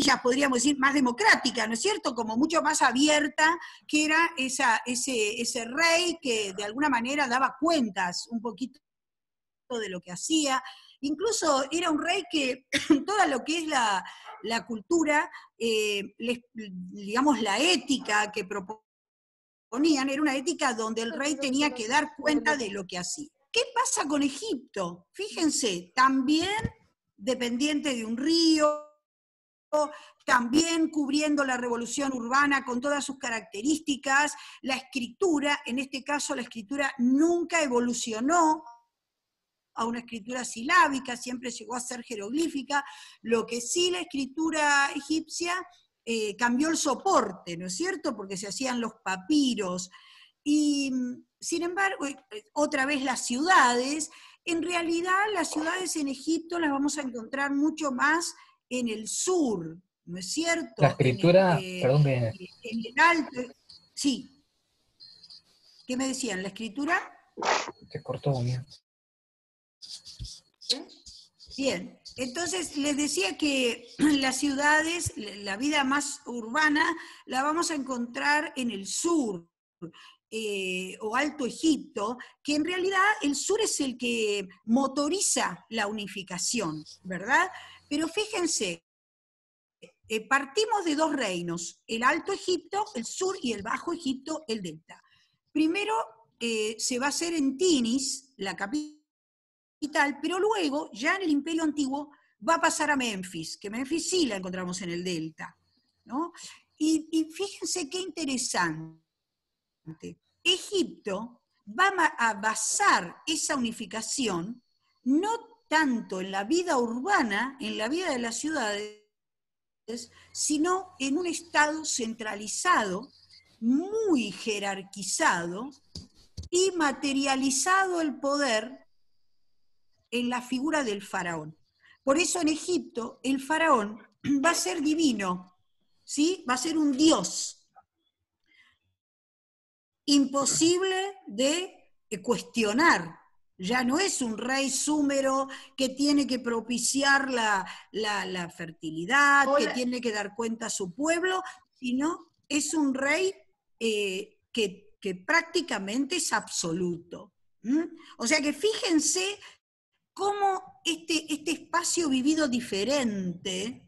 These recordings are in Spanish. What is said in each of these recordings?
comillas, podríamos decir, más democrática, ¿no es cierto? Como mucho más abierta, que era ese rey que de alguna manera daba cuentas un poquito de lo que hacía. Incluso era un rey que toda lo que es la cultura, digamos, la ética que proponían, era una ética donde el rey tenía que dar cuenta de lo que hacía. ¿Qué pasa con Egipto? Fíjense, también dependiente de un río, también cubriendo la revolución urbana con todas sus características, la escritura, en este caso la escritura nunca evolucionó a una escritura silábica, siempre llegó a ser jeroglífica, lo que sí la escritura egipcia cambió el soporte, ¿no es cierto? Porque se hacían los papiros, y sin embargo, otra vez las ciudades, en realidad las ciudades en Egipto las vamos a encontrar mucho más en el sur, ¿no es cierto? La escritura, perdón que... En el alto, sí. ¿Qué me decían? ¿La escritura? Te cortó bien. Bien, entonces les decía que las ciudades, la vida más urbana, la vamos a encontrar en el sur, o Alto Egipto, que en realidad el sur es el que motoriza la unificación, ¿verdad? Pero fíjense, partimos de dos reinos, el Alto Egipto, el sur, y el Bajo Egipto, el delta. Primero se va a hacer en Tinis, la capital, pero luego, ya en el Imperio Antiguo, va a pasar a Memphis, que Memphis sí la encontramos en el delta, ¿no? Y fíjense qué interesante. Egipto va a basar esa unificación no tanto en la vida urbana, en la vida de las ciudades, sino en un Estado centralizado, muy jerarquizado y materializado el poder en la figura del faraón. Por eso en Egipto el faraón va a ser divino, ¿sí? Va a ser un dios imposible de cuestionar. Ya no es un rey súmero que tiene que propiciar la fertilidad, que tiene que dar cuenta a su pueblo, sino es un rey que prácticamente es absoluto. O sea que fíjense cómo este espacio vivido diferente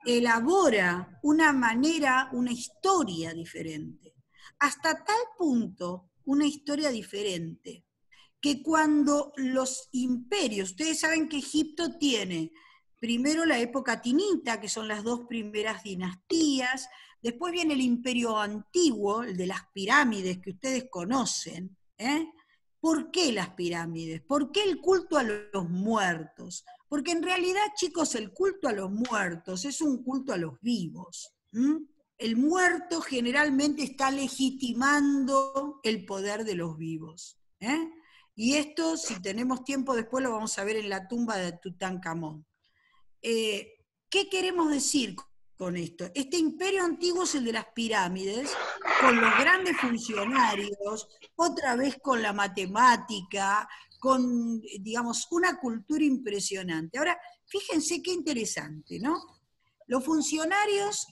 elabora una manera, una historia diferente. Hasta tal punto, una historia diferente, que cuando los imperios, ustedes saben que Egipto tiene primero la época tinita, que son las dos primeras dinastías, después viene el imperio antiguo, el de las pirámides que ustedes conocen, ¿eh? ¿Por qué las pirámides? ¿Por qué el culto a los muertos? Porque en realidad, chicos, el culto a los muertos es un culto a los vivos. El muerto generalmente está legitimando el poder de los vivos. Y esto, si tenemos tiempo después, lo vamos a ver en la tumba de Tutankamón. ¿Qué queremos decir con esto? Este imperio antiguo es el de las pirámides, con los grandes funcionarios, otra vez con la matemática, con, digamos, una cultura impresionante. Ahora, fíjense qué interesante, ¿no? Los funcionarios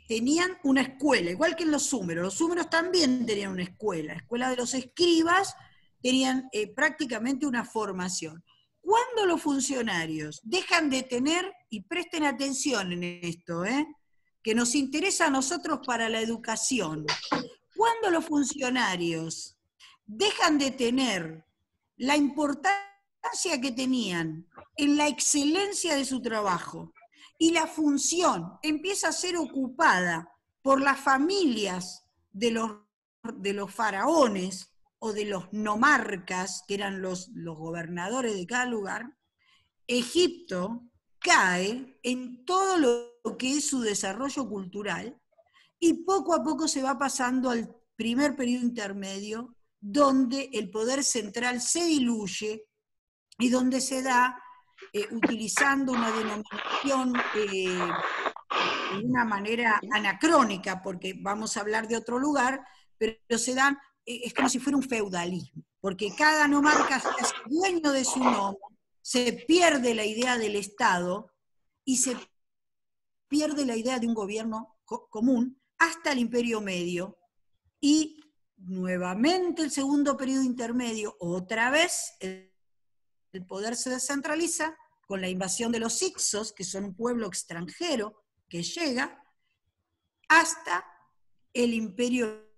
tenían una escuela, igual que en los súmeros también tenían una escuela de los escribas tenían prácticamente una formación. Cuando los funcionarios dejan de tener, y presten atención en esto, que nos interesa a nosotros para la educación, cuando los funcionarios dejan de tener la importancia que tenían en la excelencia de su trabajo y la función empieza a ser ocupada por las familias de los faraones o de los nomarcas, que eran los gobernadores de cada lugar, Egipto cae en todo lo que es su desarrollo cultural y poco a poco se va pasando al primer periodo intermedio, donde el poder central se diluye y donde se da, utilizando una denominación de una manera anacrónica, porque vamos a hablar de otro lugar, pero se dan, es como si fuera un feudalismo, porque cada nomarca se hace dueño de su nombre, se pierde la idea del Estado y se pierde la idea de un gobierno común hasta el Imperio Medio, y nuevamente el segundo periodo intermedio, otra vez el poder se descentraliza con la invasión de los hicsos, que son un pueblo extranjero que llega, hasta el Imperio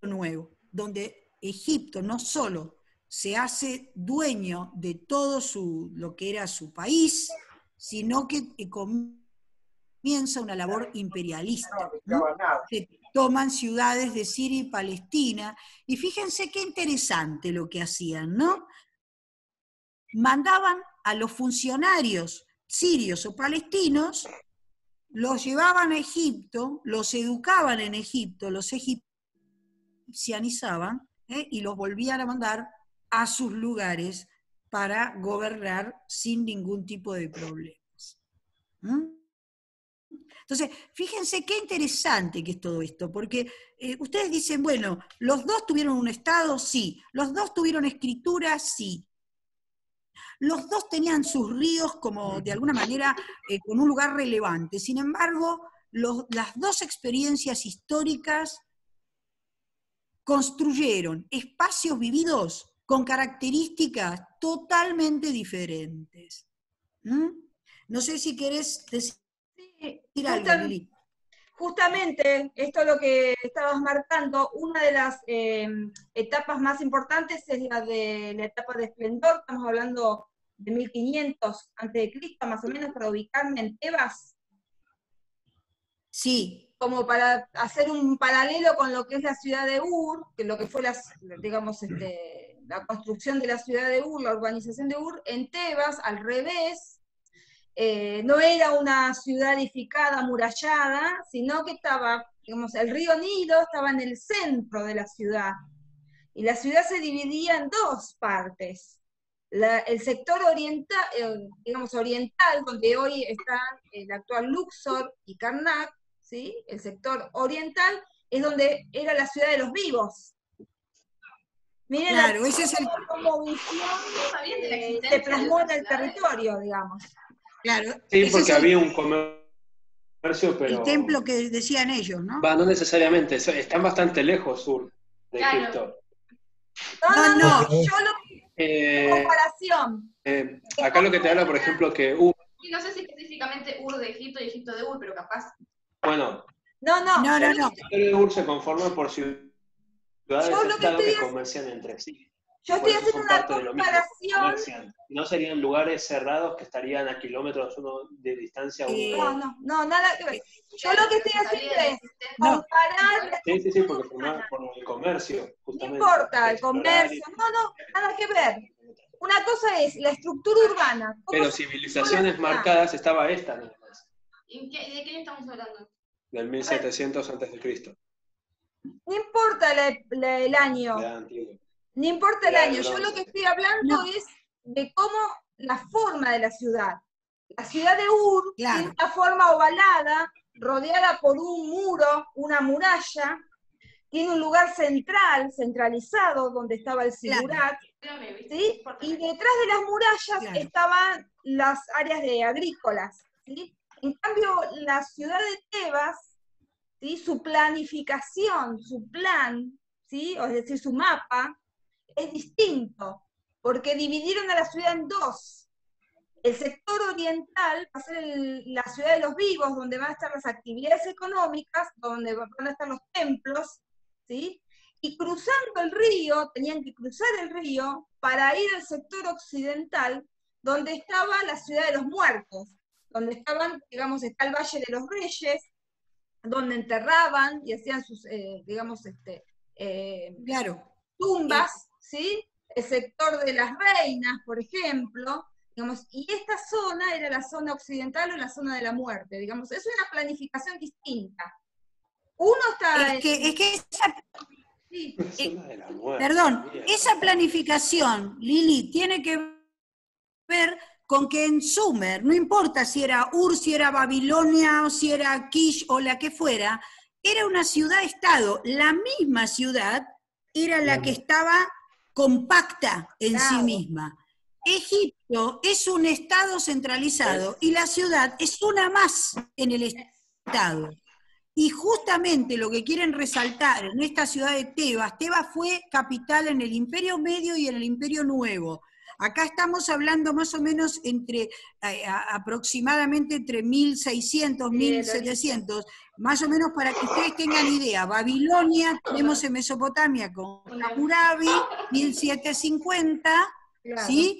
Nuevo, donde Egipto no solo se hace dueño de todo lo que era su país, sino que comienza una labor imperialista, ¿no? Se toman ciudades de Siria y Palestina, y fíjense qué interesante lo que hacían, ¿no? Mandaban a los funcionarios sirios o palestinos, los llevaban a Egipto, los educaban en Egipto, los egipcianizaban, y los volvían a mandar a sus lugares para gobernar sin ningún tipo de problemas. Entonces, fíjense qué interesante que es todo esto, porque ustedes dicen, bueno, ¿los dos tuvieron un Estado? Sí. ¿Los dos tuvieron escritura? Sí. Los dos tenían sus ríos como, de alguna manera, con un lugar relevante. Sin embargo, las dos experiencias históricas construyeron espacios vividos con características totalmente diferentes. No sé si querés decir algo, Lili. Justamente, esto es lo que estabas marcando, una de las etapas más importantes es la etapa de esplendor, estamos hablando de 1500 a.C., más o menos, para ubicarme en Tebas. Sí. Como para hacer un paralelo con lo que es la ciudad de Ur, que lo que fue digamos, la construcción de la ciudad de Ur, la urbanización de Ur, en Tebas, al revés, no era una ciudad edificada, amurallada, sino que estaba, digamos, el río Nilo estaba en el centro de la ciudad, y la ciudad se dividía en dos partes. El sector oriental, digamos, oriental, donde hoy están el actual Luxor y Karnak, ¿sí? El sector oriental es donde era la ciudad de los vivos. Miren, claro, ese es el... como visión se plasmó en el territorio, digamos. Claro, sí, porque había un comercio, pero... El templo que decían ellos, ¿no? No necesariamente, están bastante lejos sur de Egipto. No, yo comparación. Acá lo que te habla, por ejemplo, que no sé si específicamente Ur de Egipto y Egipto de Ur, pero capaz. Bueno. No. El territorio de Ur se conforma por ciudades que comercian entre sí. Yo estoy haciendo una comparación. No serían lugares cerrados que estarían a kilómetros de distancia. No, nada que ver. Yo lo que estoy haciendo es comparar. Sí, porque por el comercio, justamente. No importa, el comercio. No, nada que ver. Una cosa es la estructura urbana. Pero civilizaciones marcadas estaba esta, nada más. ¿De qué año estamos hablando? Del 1700 a.C. No importa el año. No importa el año. Yo lo que estoy hablando es de cómo la forma de la ciudad. La ciudad de Ur tiene una forma ovalada, rodeada por un muro, una muralla. Tiene un lugar centralizado, donde estaba el Sigurat, ¿sí? Y detrás de las murallas estaban las áreas agrícolas, ¿sí? En cambio, la ciudad de Tebas, ¿sí? Su planificación, su plan, ¿sí? O es decir, su mapa, es distinto, porque dividieron a la ciudad en dos. El sector oriental va a ser la ciudad de los vivos, donde van a estar las actividades económicas, donde van a estar los templos, ¿sí? Y cruzando el río, tenían que cruzar el río para ir al sector occidental, donde estaba la ciudad de los muertos, donde estaban, digamos, está el Valle de los Reyes, donde enterraban y hacían sus, digamos, tumbas, ¿sí? El sector de las reinas, por ejemplo, digamos, y esta zona era la zona occidental o la zona de la muerte, digamos, es una planificación distinta. Uno está... Esa planificación, Lili, tiene que ver con que en Sumer, no importa si era Ur, si era Babilonia, o si era Kish, o la que fuera, era una ciudad-estado. La misma ciudad era la que estaba compacta en sí misma. Egipto es un estado centralizado y la ciudad es una más en el estado. Y justamente lo que quieren resaltar en esta ciudad de Tebas, Tebas fue capital en el Imperio Medio y en el Imperio Nuevo. Acá estamos hablando más o menos aproximadamente entre 1600, 1700, más o menos para que ustedes tengan idea. Babilonia, tenemos en Mesopotamia con Hammurabi, 1750, claro. ¿Sí?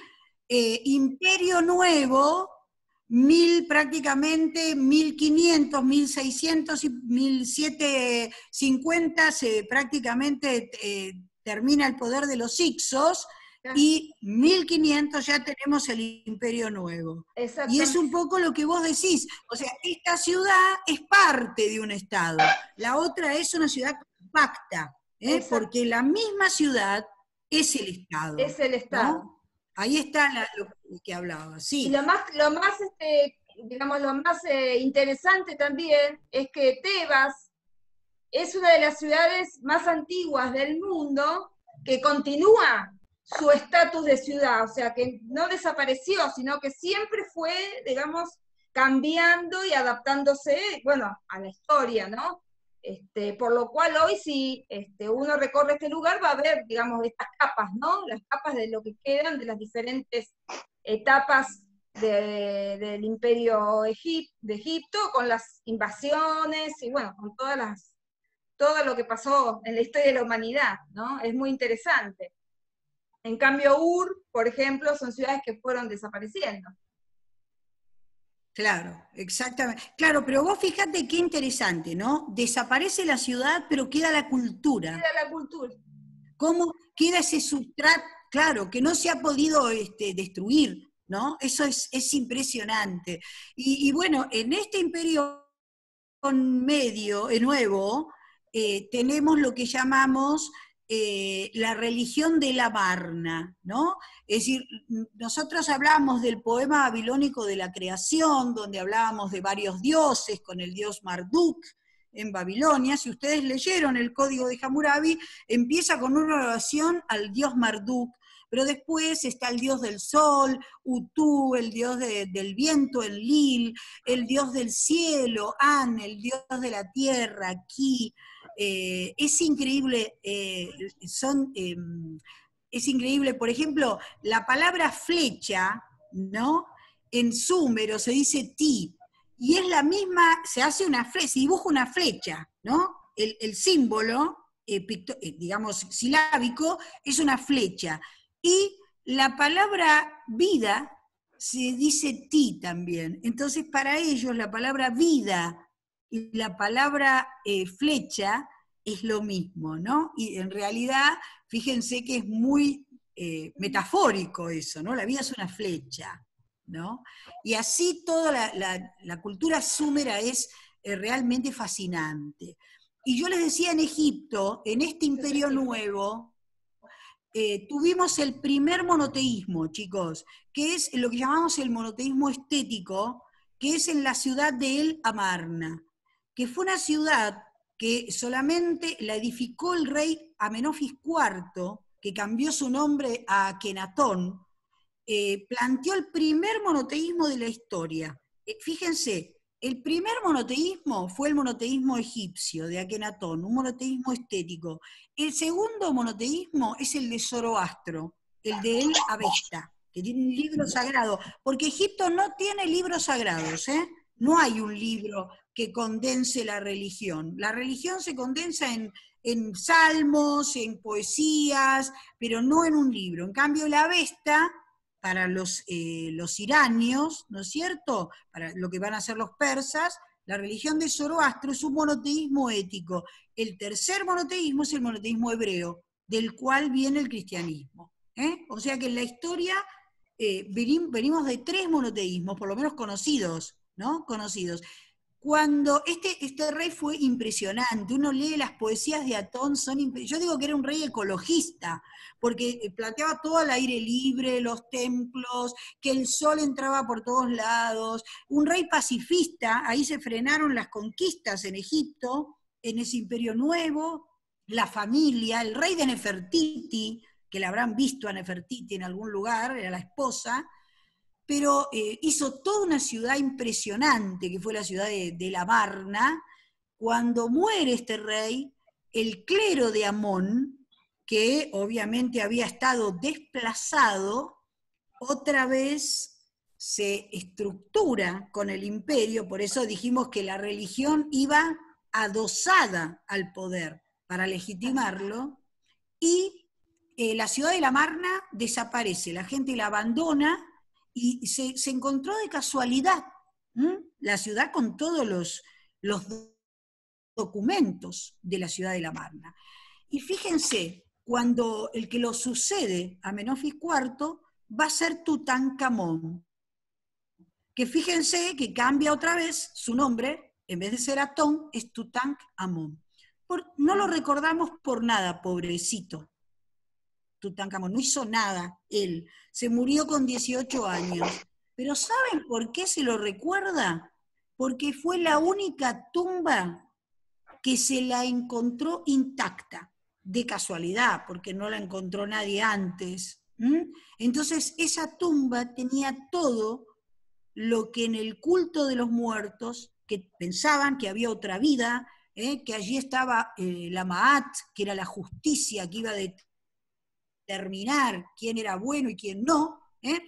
Imperio Nuevo, prácticamente 1500, 1600 y 1750 prácticamente termina el poder de los Hicsos, y 1500 ya tenemos el Imperio Nuevo. Y es un poco lo que vos decís, o sea, esta ciudad es parte de un estado, la otra es una ciudad compacta, porque la misma ciudad es el estado. Es el estado. ¿No? Ahí está lo que hablaba, sí. Y lo más interesante también es que Tebas es una de las ciudades más antiguas del mundo que continúa su estatus de ciudad, o sea, que no desapareció, sino que siempre fue, digamos, cambiando y adaptándose, bueno, a la historia, ¿no? Por lo cual hoy si uno recorre este lugar va a ver, digamos, estas capas, ¿no? Las capas de lo que quedan de las diferentes etapas del imperio de Egipto, con las invasiones y bueno, con todo lo que pasó en la historia de la humanidad, ¿no? Es muy interesante. En cambio, Ur, por ejemplo, son ciudades que fueron desapareciendo. Claro, exactamente. Claro, pero vos fíjate qué interesante, ¿no? Desaparece la ciudad, pero queda la cultura. Queda la cultura. ¿Cómo queda ese sustrato? Claro, que no se ha podido destruir, ¿no? Eso es impresionante. Y bueno, en este imperio medio, nuevo, tenemos lo que llamamos la religión de la Varna, ¿no? Es decir, nosotros hablamos del poema babilónico de la creación, donde hablábamos de varios dioses, con el dios Marduk en Babilonia. Si ustedes leyeron el Código de Hammurabi, empieza con una oración al dios Marduk, pero después está el dios del sol, Utu, el dios del viento, Enlil, el dios del cielo, An, el dios de la tierra, Ki. Es increíble, es increíble, por ejemplo, la palabra flecha, ¿no? En súmero se dice ti, y es la misma, se hace una flecha, se dibuja una flecha, ¿no? El símbolo, digamos, silábico, es una flecha. Y la palabra vida se dice ti también. Entonces, para ellos, la palabra vida y la palabra flecha es lo mismo, ¿no? Y en realidad, fíjense que es muy metafórico eso, ¿no? La vida es una flecha, ¿no? Y así toda la cultura súmera es realmente fascinante. Y yo les decía, en Egipto, en este imperio nuevo, tuvimos el primer monoteísmo, chicos, que es lo que llamamos el monoteísmo estético, que es en la ciudad de El Amarna, que fue una ciudad que solamente la edificó el rey Amenofis IV, que cambió su nombre a Akenatón, planteó el primer monoteísmo de la historia. Fíjense, el primer monoteísmo fue el monoteísmo egipcio de Akenatón, un monoteísmo estético. El segundo monoteísmo es el de Zoroastro, el de El Avesta, que tiene un libro sagrado, porque Egipto no tiene libros sagrados, ¿eh? No hay un libro que condense la religión. La religión se condensa en salmos, en poesías, pero no en un libro. En cambio, la Avesta, para los iranios, ¿no es cierto?, para lo que van a hacer los persas, la religión de Zoroastro es un monoteísmo ético. El tercer monoteísmo es el monoteísmo hebreo, del cual viene el cristianismo. O sea que en la historia venimos de 3 monoteísmos, por lo menos conocidos, ¿no? Conocidos. Cuando este rey fue impresionante, uno lee las poesías de Atón, yo digo que era un rey ecologista, porque planteaba todo al aire libre, los templos, que el sol entraba por todos lados, un rey pacifista. Ahí se frenaron las conquistas en Egipto, en ese imperio nuevo, la familia, el rey de Nefertiti, que la habrán visto a Nefertiti en algún lugar, era la esposa, pero hizo toda una ciudad impresionante, que fue la ciudad de Lamarna. Cuando muere este rey, el clero de Amón, que obviamente había estado desplazado, otra vez se estructura con el imperio, por eso dijimos que la religión iba adosada al poder para legitimarlo, y la ciudad de Lamarna desaparece, la gente la abandona, y se encontró de casualidad la ciudad con todos los documentos de la ciudad de Lamarna. Y fíjense, cuando el que lo sucede a Menofis IV va a ser Tutankamón, que fíjense que cambia otra vez su nombre, en vez de ser Atón, es Tutankamón. No lo recordamos por nada, pobrecito. Tutankamón no hizo nada, él. Se murió con 18 años. Pero ¿saben por qué se lo recuerda? Porque fue la única tumba que se la encontró intacta, de casualidad, porque no la encontró nadie antes. Entonces esa tumba tenía todo lo que en el culto de los muertos, que pensaban que había otra vida, que allí estaba la Ma'at, que era la justicia que iba a determinar quién era bueno y quién no,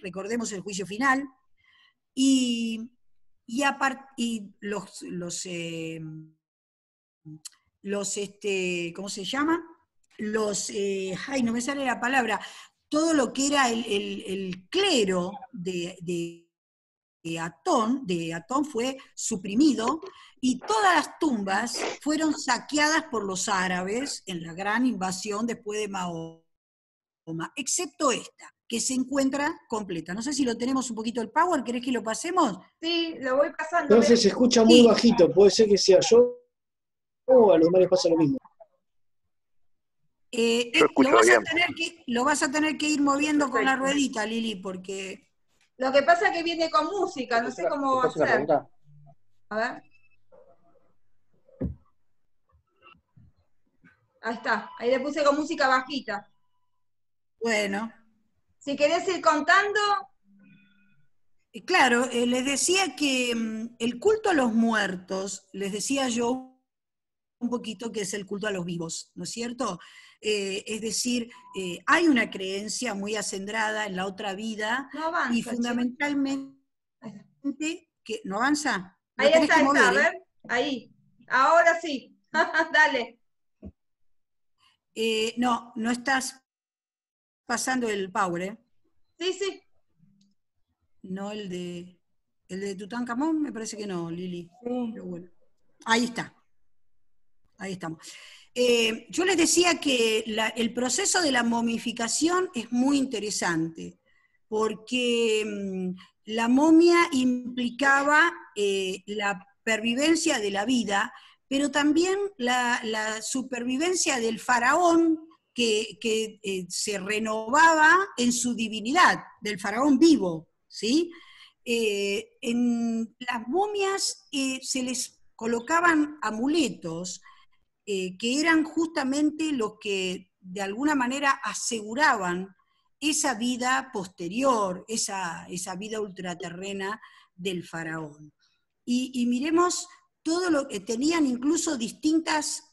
recordemos el juicio final, y ¿cómo se llama? No me sale la palabra, todo lo que era el clero de Atón fue suprimido, y todas las tumbas fueron saqueadas por los árabes en la gran invasión después de Mahoma, excepto esta, que se encuentra completa. No sé si lo tenemos un poquito el power, ¿querés que lo pasemos? Sí, lo voy pasando. Entonces se escucha muy bajito, puede ser que sea yo o a los demás les pasa lo mismo. Lo vas a tener que ir moviendo con la ruedita, Lili, porque... Lo que pasa es que viene con música, no sé cómo hacer. A ver. Ahí está, ahí le puse con música bajita. Bueno. Si querés ir contando... Claro, les decía que el culto a los muertos, les decía yo un poquito que es el culto a los vivos, ¿no es cierto? Es decir, hay una creencia muy acendrada en la otra vida, no avanza, y fundamentalmente que no avanza. Ahí está, a ver, ahí. Ahora sí, dale. No estás pasando el power, ¿eh? Sí, sí. No el de Tutankamón, me parece que no, Lili. Sí. Pero bueno, ahí está. Ahí estamos. Yo les decía que el proceso de la momificación es muy interesante, porque la momia implicaba la pervivencia de la vida, pero también la supervivencia del faraón que se renovaba en su divinidad, del faraón vivo, ¿sí? En las momias se les colocaban amuletos, que eran justamente los que de alguna manera aseguraban esa vida posterior, esa vida ultraterrena del faraón. Y miremos todo lo que tenían, incluso distintos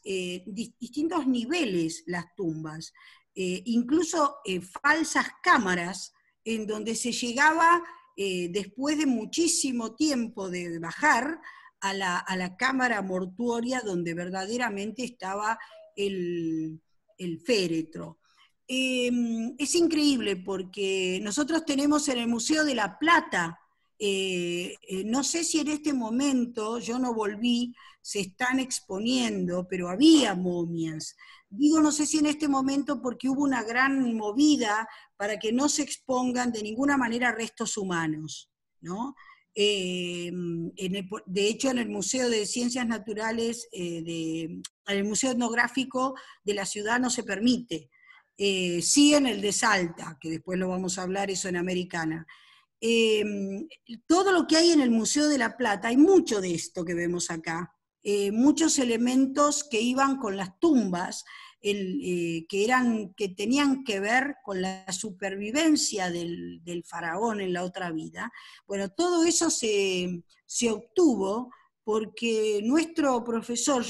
niveles las tumbas, incluso falsas cámaras en donde se llegaba después de muchísimo tiempo de bajar a la cámara mortuoria donde verdaderamente estaba el féretro. Es increíble porque nosotros tenemos en el Museo de la Plata, no sé si en este momento, yo no volví, se están exponiendo, pero había momias. Digo no sé si en este momento porque hubo una gran movida para que no se expongan de ninguna manera restos humanos, ¿no? De hecho, en el Museo de Ciencias Naturales, en el Museo Etnográfico de la ciudad no se permite. Sí en el de Salta, que después lo vamos a hablar, eso en Americana. Todo lo que hay en el Museo de la Plata, hay mucho de esto que vemos acá. muchos elementos que iban con las tumbas, que tenían que ver con la supervivencia del faraón en la otra vida. Bueno, todo eso se obtuvo porque nuestro profesor,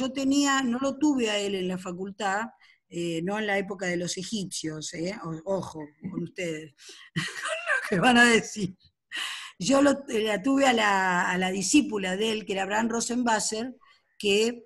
no lo tuve a él en la facultad, no en la época de los egipcios, ojo con ustedes, con lo que van a decir. Yo la tuve a la discípula de él, que era Abraham Rosenwasser, que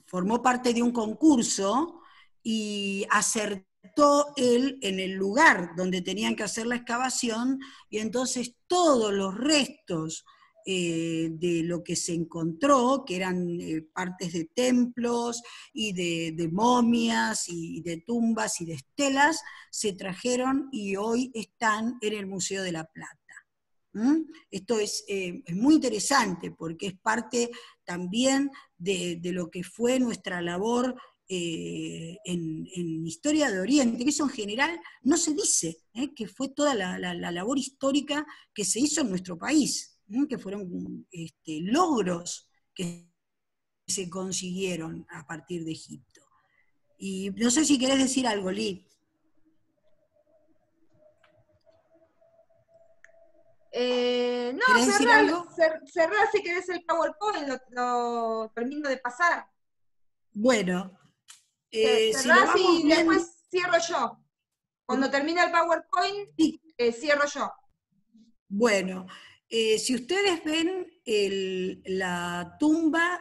formó parte de un concurso y acertó él en el lugar donde tenían que hacer la excavación, y entonces todos los restos de lo que se encontró, que eran partes de templos y de momias y de tumbas y de estelas, se trajeron y hoy están en el Museo de la Plata. Esto es muy interesante porque es parte también de lo que fue nuestra labor en Historia de Oriente, que eso en general no se dice, que fue toda la labor histórica que se hizo en nuestro país, que fueron logros que se consiguieron a partir de Egipto. Y no sé si querés decir algo, Lee. No, cerrá si querés el PowerPoint, lo termino de pasar. Bueno, cerrá y después cierro yo. Cuando termine el PowerPoint, sí. Cierro yo. Bueno, si ustedes ven la tumba,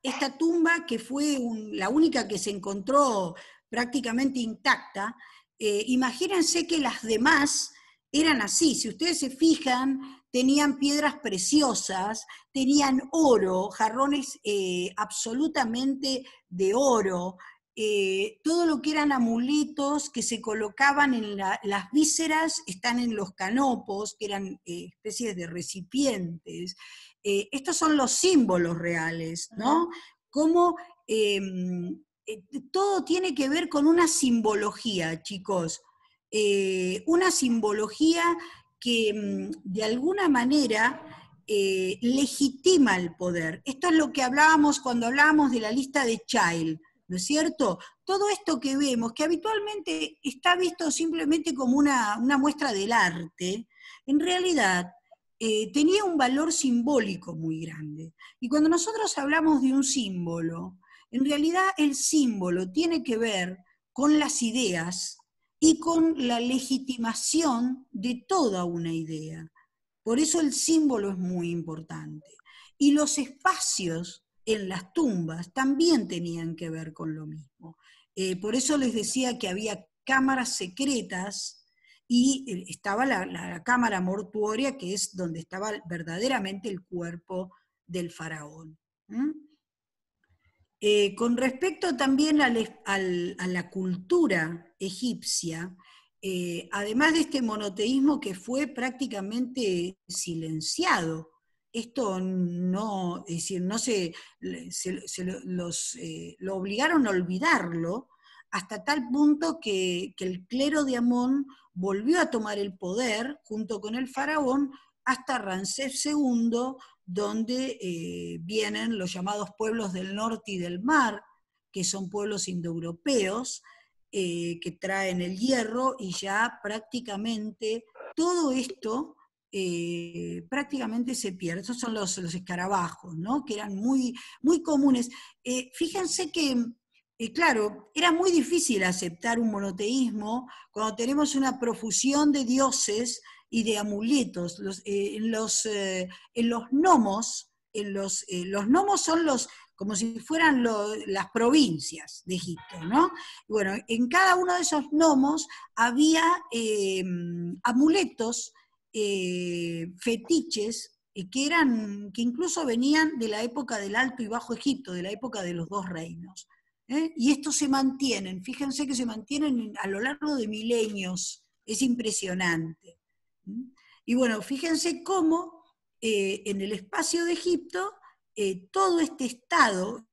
esta tumba que fue la única que se encontró prácticamente intacta, imagínense que las demás eran así. Si ustedes se fijan, tenían piedras preciosas, tenían oro, jarrones absolutamente de oro, todo lo que eran amuletos que se colocaban en las vísceras están en los canopos, que eran especies de recipientes. Estos son los símbolos reales, ¿no? Como todo tiene que ver con una simbología, chicos. Una simbología que de alguna manera legitima el poder. Esto es lo que hablábamos cuando hablábamos de la lista de Child, ¿no es cierto? Todo esto que vemos, que habitualmente está visto simplemente como una muestra del arte, en realidad tenía un valor simbólico muy grande. Y cuando nosotros hablamos de un símbolo, en realidad el símbolo tiene que ver con las ideas y con la legitimación de toda una idea. Por eso el símbolo es muy importante. Y los espacios en las tumbas también tenían que ver con lo mismo. Por eso les decía que había cámaras secretas y estaba la cámara mortuoria, que es donde estaba verdaderamente el cuerpo del faraón. Con respecto también a la cultura egipcia, además de este monoteísmo que fue prácticamente silenciado, esto no, es decir, no lo obligaron a olvidarlo, hasta tal punto que el clero de Amón volvió a tomar el poder junto con el faraón hasta Ramsés II, donde vienen los llamados pueblos del norte y del mar, que son pueblos indoeuropeos, que traen el hierro, y ya prácticamente todo esto prácticamente se pierde. Estos son los escarabajos, ¿no? Que eran muy, muy comunes. Fíjense que, claro, era muy difícil aceptar un monoteísmo cuando tenemos una profusión de dioses y de amuletos. En los gnomos, los gnomos son como si fueran las provincias de Egipto, ¿no? Y bueno, en cada uno de esos gnomos había amuletos, fetiches, que incluso venían de la época del Alto y Bajo Egipto, de la época de los dos reinos. Y estos se mantienen, fíjense que se mantienen a lo largo de milenios, es impresionante. Y bueno, fíjense cómo en el espacio de Egipto, todo este estado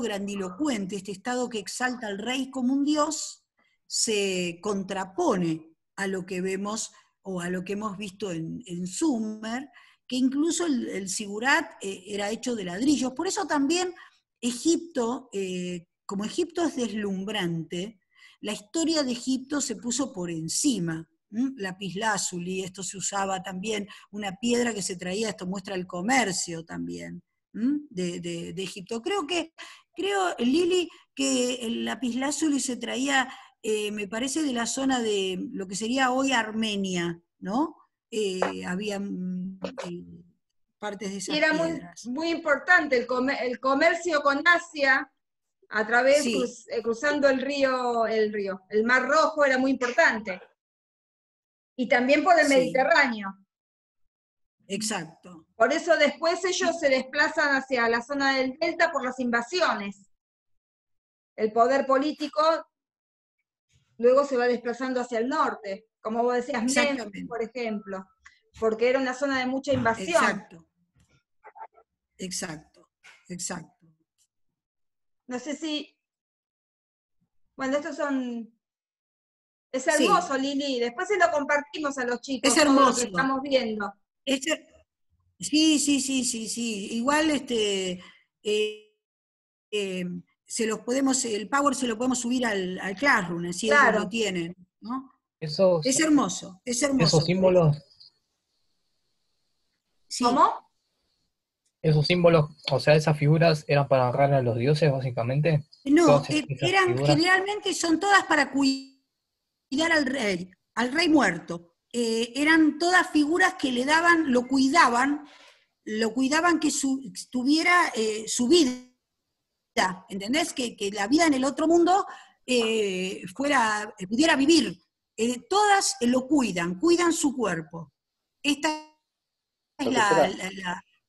grandilocuente, este estado que exalta al rey como un dios, se contrapone a lo que vemos o a lo que hemos visto en Sumer, que incluso el zigurat era hecho de ladrillos. Por eso también Egipto, como Egipto es deslumbrante, la historia de Egipto se puso por encima. Lapislázuli, esto se usaba también, una piedra que se traía, esto muestra el comercio también de Egipto. Creo, Lili, que el lapislázuli se traía, me parece, de la zona de lo que sería hoy Armenia, ¿no? Había partes de esas piedras. Era muy importante el comercio con Asia, a través, cruzando el Mar Rojo, era muy importante. Y también por el Mediterráneo. Exacto. Por eso después ellos se desplazan hacia la zona del delta por las invasiones. El poder político luego se va desplazando hacia el norte, como vos decías, Memphis, por ejemplo, porque era una zona de mucha invasión. Exacto. No sé si... Bueno, estos son... Es hermoso, Lili. Después se lo compartimos a los chicos. Es hermoso. Todo lo que estamos viendo. Sí. Igual se los podemos, el Power se lo podemos subir al Classroom, así ellos lo tienen, ¿no? Es hermoso. Esos símbolos. Sí. ¿Cómo? Esos símbolos, o sea, esas figuras eran para honrar a los dioses, básicamente. No, generalmente son todas para cuidar al rey muerto. Eran todas figuras que le daban, lo cuidaban que tuviera su vida, ¿entendés? Que la vida en el otro mundo pudiera vivir. Todas lo cuidan su cuerpo. Esta es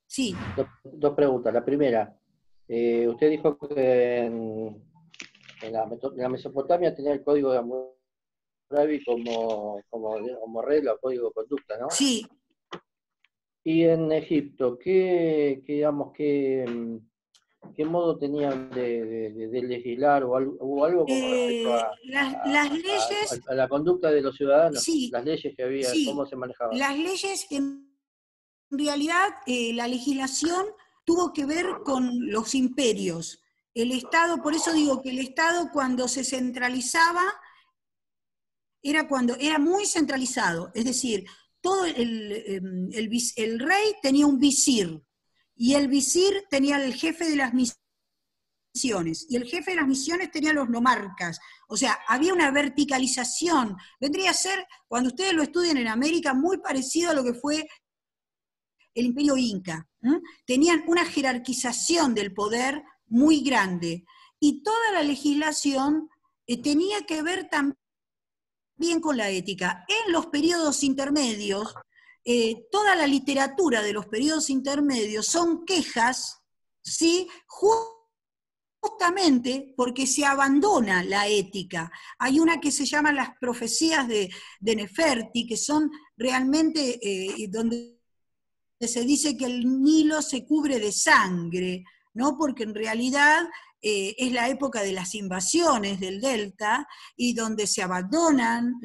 sí. Dos preguntas. La primera, usted dijo que en la Mesopotamia tenía el código de Hammurabi como regla o código de conducta, ¿no? Sí. Y en Egipto, ¿qué modo tenían de legislar o algo con respecto las leyes, a la conducta de los ciudadanos? Sí, las leyes que había, ¿cómo se manejaban? Las leyes, en realidad, la legislación tuvo que ver con los imperios. El Estado, por eso digo que el Estado cuando se centralizaba, era muy centralizado, es decir, todo el rey tenía un visir, y el visir tenía el jefe de las misiones, y el jefe de las misiones tenía los nomarcas. O sea, había una verticalización. Vendría a ser, cuando ustedes lo estudian en América, muy parecido a lo que fue el Imperio Inca. Tenían una jerarquización del poder muy grande, y toda la legislación tenía que ver también con la ética. En los periodos intermedios, toda la literatura de los periodos intermedios son quejas, ¿sí? Justamente porque se abandona la ética. Hay una que se llama las profecías de Neferti, que son realmente donde se dice que el Nilo se cubre de sangre, ¿no? Porque en realidad es la época de las invasiones del delta, y donde se abandonan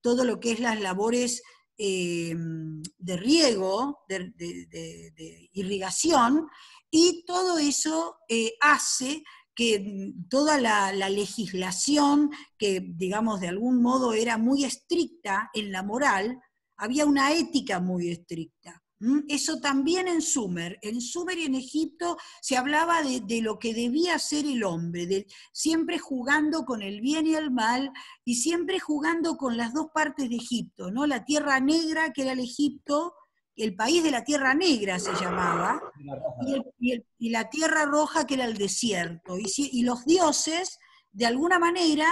todo lo que es las labores de riego, de irrigación, y todo eso hace que toda la legislación, que digamos de algún modo era muy estricta en la moral, había una ética muy estricta. Eso también en Sumer y en Egipto se hablaba de lo que debía ser el hombre, siempre jugando con el bien y el mal, y siempre jugando con las dos partes de Egipto, ¿no? La Tierra Negra, que era el Egipto, el país de la Tierra Negra se llamaba, y la Tierra Roja, que era el desierto. Y los dioses, de alguna manera,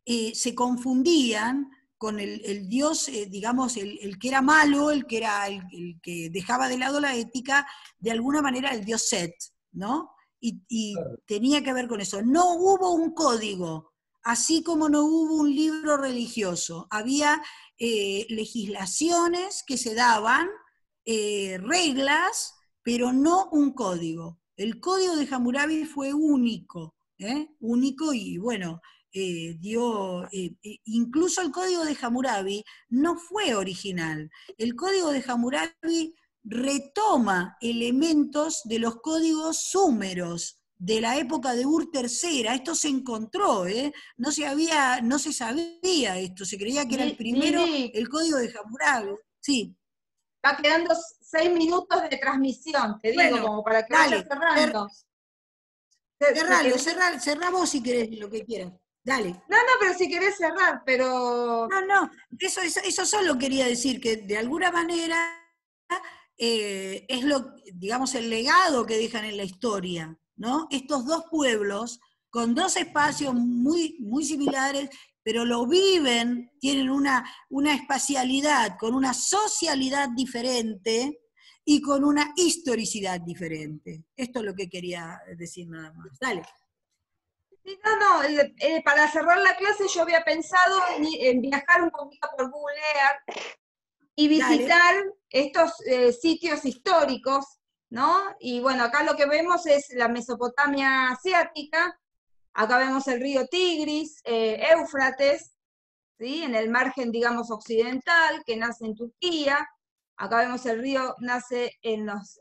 se confundían con el dios, digamos, el que era malo, el que dejaba de lado la ética, de alguna manera el dios Set, ¿no? Y tenía que ver con eso. No hubo un código, así como no hubo un libro religioso. Había legislaciones que se daban, reglas, pero no un código. El código de Hammurabi fue único, único, y bueno, incluso el código de Hammurabi no fue original. El código de Hammurabi retoma elementos de los códigos súmeros de la época de Ur III. Esto se encontró, no se sabía esto, se creía que era el primero, el código de Hammurabi. Sí. Va quedando 6 minutos de transmisión, te digo, como para que vayas cerrando. Cerrá vos si querés lo que quieras. Dale. No, pero si querés cerrar, pero... No, eso solo quería decir, que de alguna manera es digamos, el legado que dejan en la historia, ¿no? Estos dos pueblos, con dos espacios muy, muy similares, pero lo viven, tienen una espacialidad, con una socialidad diferente y con una historicidad diferente. Esto es lo que quería decir nada más. Dale. Para cerrar la clase yo había pensado en viajar un poquito por Google Earth y visitar estos sitios históricos, ¿no? Y bueno, acá lo que vemos es la Mesopotamia asiática, acá vemos el río Tigris, Éufrates, ¿sí? En el margen, digamos, occidental, que nace en Turquía. Acá vemos el río, nace en los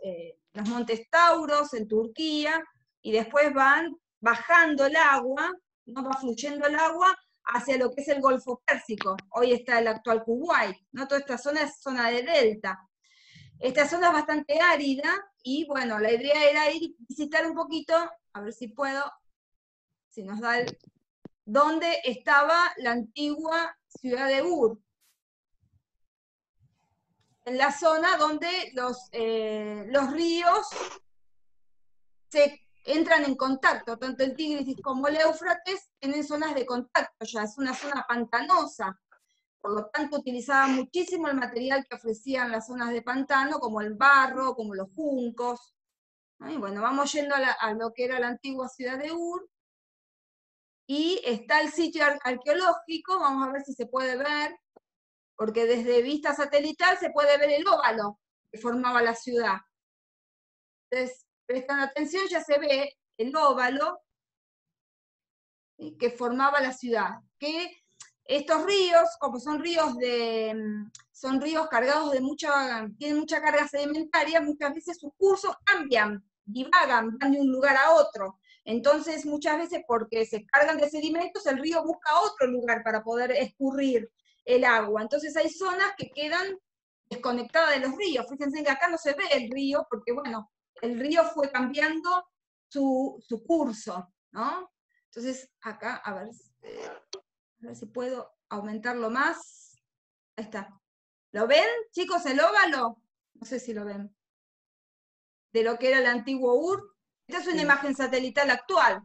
montes Tauros, en Turquía, y después van bajando el agua, ¿no? Va fluyendo el agua hacia lo que es el Golfo Pérsico. Hoy está el actual Kuwait, ¿no? Toda esta zona es zona de delta. Esta zona es bastante árida, y bueno, la idea era ir visitar un poquito, a ver si puedo, si nos da dónde estaba la antigua ciudad de Ur. En la zona donde los ríos se entran en contacto, tanto el Tigris como el Éufrates tienen zonas de contacto ya, es una zona pantanosa, por lo tanto utilizaban muchísimo el material que ofrecían las zonas de pantano, como el barro, como los juncos. Y bueno, vamos yendo a lo que era la antigua ciudad de Ur, y está el sitio arqueológico, vamos a ver si se puede ver, porque desde vista satelital se puede ver el óvalo que formaba la ciudad. Entonces, prestan atención, ya se ve el óvalo que formaba la ciudad. Que estos ríos, como son ríos cargados de tienen mucha carga sedimentaria, muchas veces sus cursos cambian, divagan, van de un lugar a otro. Entonces, muchas veces, porque se cargan de sedimentos, el río busca otro lugar para poder escurrir el agua. Entonces hay zonas que quedan desconectadas de los ríos. Fíjense que acá no se ve el río, porque bueno, el río fue cambiando su curso, ¿no? Entonces acá, a ver si puedo aumentarlo más. Ahí está. ¿Lo ven, chicos, el óvalo? No sé si lo ven. De lo que era el antiguo Ur. Esta es una imagen satelital actual.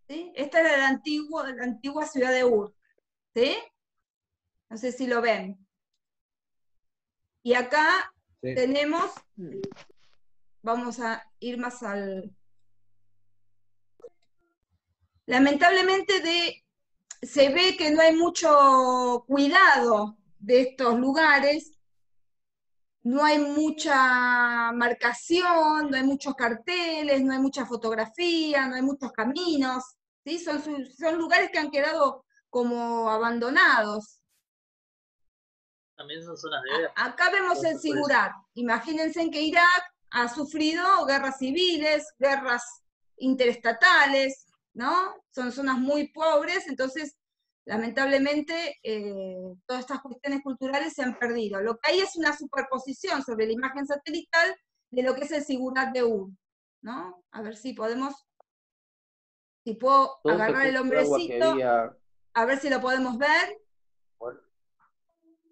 ¿Sí? Esta era la antigua ciudad de Ur. ¿Sí? No sé si lo ven. Y acá tenemos, vamos a ir más al... Lamentablemente se ve que no hay mucho cuidado de estos lugares, no hay mucha marcación, no hay muchos carteles, no hay mucha fotografía, no hay muchos caminos, ¿sí? Son lugares que han quedado como abandonados. También son zonas de guerra. Acá vemos el Sigurat. Imagínense en que Irak ha sufrido guerras civiles, guerras interestatales, ¿no? Son zonas muy pobres, entonces, lamentablemente, todas estas cuestiones culturales se han perdido. Lo que hay es una superposición sobre la imagen satelital de lo que es el Sigurat de Ur, ¿no? A ver si puedo agarrar el hombrecito, a ver si lo podemos ver.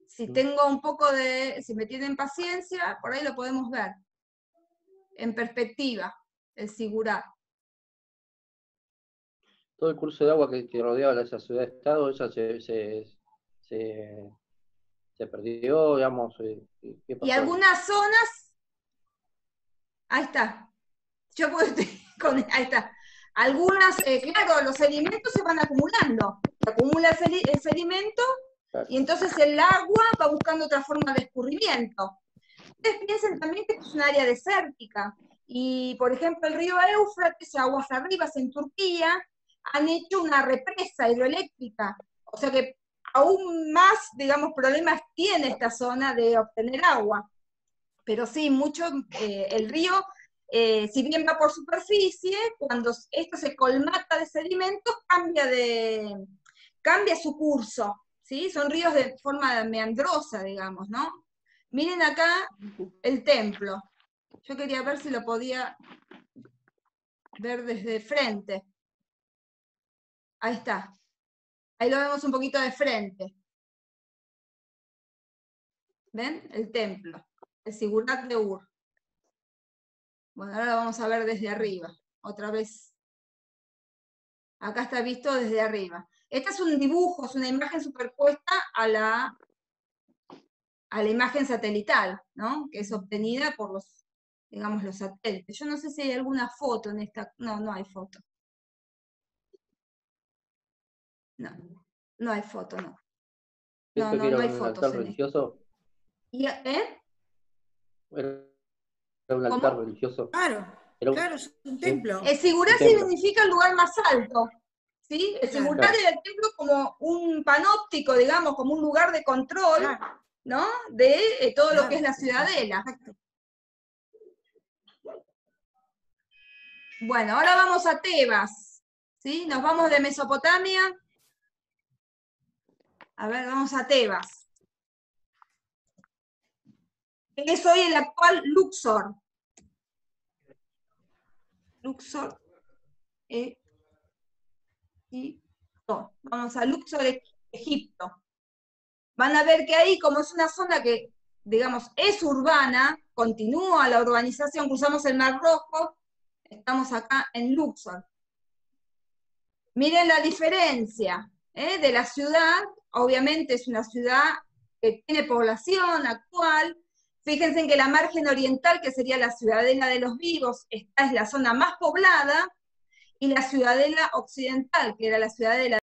Si tengo un poco si me tienen paciencia, por ahí lo podemos ver. En perspectiva, el Sigurat. Todo el curso de agua que rodeaba esa ciudad-estado, esa se perdió, digamos. ¿Qué pasó? Y algunas zonas, ahí está. Ahí está. Algunas, claro, los sedimentos se van acumulando. Se acumula el sedimento, y entonces el agua va buscando otra forma de escurrimiento. Ustedes piensen también que es un área desértica, y por ejemplo el río Éufrates, aguas arriba, en Turquía, han hecho una represa hidroeléctrica, o sea que aún más, digamos, problemas tiene esta zona de obtener agua. Pero sí, mucho, el río, si bien va por superficie, cuando esto se colmata de sedimentos, cambia su curso, ¿sí? Son ríos de forma meandrosa, digamos, ¿no? Miren acá el templo. Yo quería ver si lo podía ver desde frente. Ahí está. Ahí lo vemos un poquito de frente. ¿Ven? El templo. El Sigurat de Ur. Bueno, ahora lo vamos a ver desde arriba. Otra vez. Acá está visto desde arriba. Este es un dibujo, es una imagen superpuesta a la imagen satelital, ¿no? Que es obtenida por los, digamos, los satélites. Yo no sé si hay alguna foto en esta. No, no hay foto. No, no hay foto, no. No, no hay fotos. ¿Altar religioso? ¿Eh? Era un altar religioso. Claro, claro, es un templo. El Sigurat significa el lugar más alto, ¿sí? El Sigurat era el templo como un panóptico, digamos, como un lugar de control, ¿no? De todo lo que es la ciudadela. Bueno, ahora vamos a Tebas, ¿sí? Nos vamos de Mesopotamia. A ver, vamos a Tebas. Es hoy el actual Luxor. Luxor, vamos a Luxor, Egipto. Van a ver que ahí, como es una zona que, digamos, es urbana, continúa la urbanización, cruzamos el Mar Rojo, estamos acá en Luxor. Miren la diferencia de la ciudad, obviamente es una ciudad que tiene población actual. Fíjense en que la margen oriental, que sería la ciudadela de los vivos, esta es la zona más poblada, y la ciudadela occidental, que era la ciudadela